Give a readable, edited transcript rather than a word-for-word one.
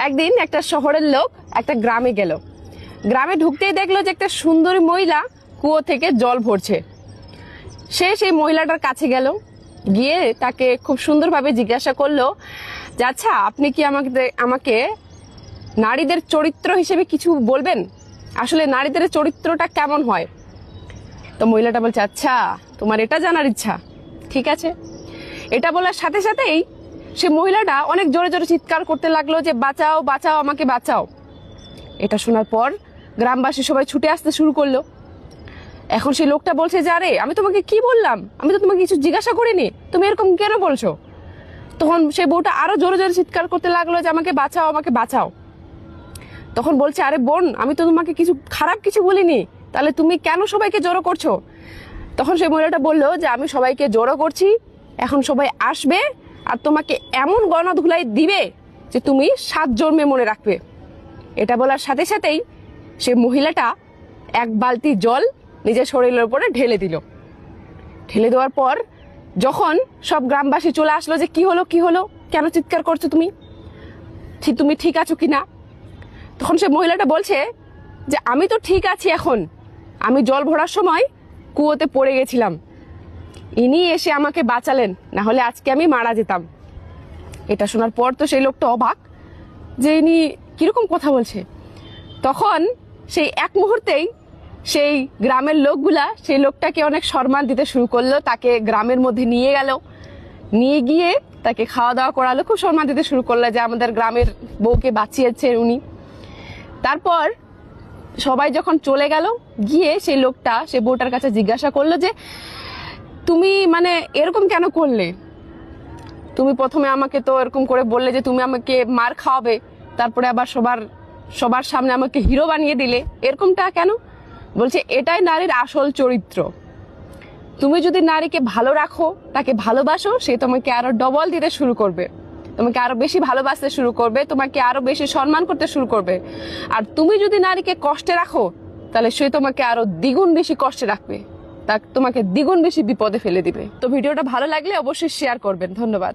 একদিন একটা শহরের লোক একটা গ্রামে গেল। গ্রামে ঢুকতেই দেখলো যে একটা সুন্দরী মহিলা কুয়ো থেকে জল ভরছে। সে সেই মহিলাটার কাছে গেল, গিয়ে তাকে খুব সুন্দরভাবে জিজ্ঞাসা করলো যে আচ্ছা, আপনি কি আমাকে নারীদের চরিত্র হিসেবে কিছু বলবেন? আসলে নারীদের চরিত্রটা কেমন হয়? তো মহিলাটা বলছে, আচ্ছা তোমার এটা জানার ইচ্ছা, ঠিক আছে। এটা বলার সাথে সাথেই সে মহিলাটা অনেক জোরে জোরে চিৎকার করতে লাগলো যে বাঁচাও বাঁচাও, আমাকে বাঁচাও। এটা শোনার পর গ্রামবাসী সবাই ছুটে আসতে শুরু করলো। এখন সেই লোকটা বলছে যে আরে, আমি তোমাকে কি বললাম? আমি তো তোমাকে কিছু জিজ্ঞাসা করিনি, তুমি এরকম কেন বলছো? তখন সেই বউটা আরো জোরে জোরে চিৎকার করতে লাগলো যে আমাকে বাঁচাও, আমাকে বাঁচাও। তখন বলছে, আরে বোন, আমি তো তোমাকে কিছু খারাপ কিছু বলিনি, তাহলে তুমি কেন সবাইকে জড়ো করছো? তখন সেই মহিলাটা বললো যে আমি সবাইকে জড়ো করছি, এখন সবাই আসবে আর তোমাকে এমন গণধুলাই দিবে যে তুমি 7 জন্মে মনে রাখবে। এটা বলার সাথে সাথেই সে মহিলাটা এক বালতি জল নিজের শরীরের উপরে ঢেলে দিল। ঢেলে দেওয়ার পর যখন সব গ্রামবাসী চলে আসলো যে কি হলো কি হলো, কেন চিৎকার করছো তুমি, তুমি ঠিক আছো কিনা? তখন সে মহিলাটা বলছে যে আমি তো ঠিক আছি, এখন আমি জল ভরার সময় কুয়োতে পড়ে গেছিলাম, ইনি এসে আমাকে বাঁচালেন, না হলে আজকে আমি মারা যেতাম। এটা শোনার পর তো সেই লোকটা অবাক যে ইনি কিরকম কথা বলছে। তখন সেই এক মুহূর্তেই সেই গ্রামের লোকগুলা সেই লোকটাকে অনেক সম্মান দিতে শুরু করলো, তাকে গ্রামের মধ্যে নিয়ে গেল, নিয়ে গিয়ে তাকে খাওয়া দাওয়া করালো, খুব সম্মান দিতে শুরু করলো যে আমাদের গ্রামের বউকে বাঁচিয়েছে উনি। তারপর সবাই যখন চলে গেল, গিয়ে সেই লোকটা সেই বউটার কাছে জিজ্ঞাসা করলো যে তুমি মানে এরকম কেন করলে? তুমি প্রথমে আমাকে তো এরকম করে বললে যে তুমি আমাকে মার খাওয়াবে, তারপরে আবার সবার সামনে আমাকে হিরো বানিয়ে দিলে, এরকমটা কেন? বলছে এটাই নারীর আসল চরিত্র। তুমি যদি নারীকে ভালো রাখো, তাকে ভালোবাসো, সে তোমাকে আরো ডবল দিতে শুরু করবে, তোমাকে আরো বেশি ভালোবাসতে শুরু করবে, তোমাকে আরো বেশি সম্মান করতে শুরু করবে। আর তুমি যদি নারীকে কষ্টে রাখো, তাহলে সে তোমাকে আরো দ্বিগুণ বেশি কষ্টে রাখবে, তা তোমাকে দ্বিগুণ বেশি বিপদে ফেলে দিবে। তো ভিডিওটা ভালো লাগলে অবশ্যই শেয়ার করবেন। ধন্যবাদ।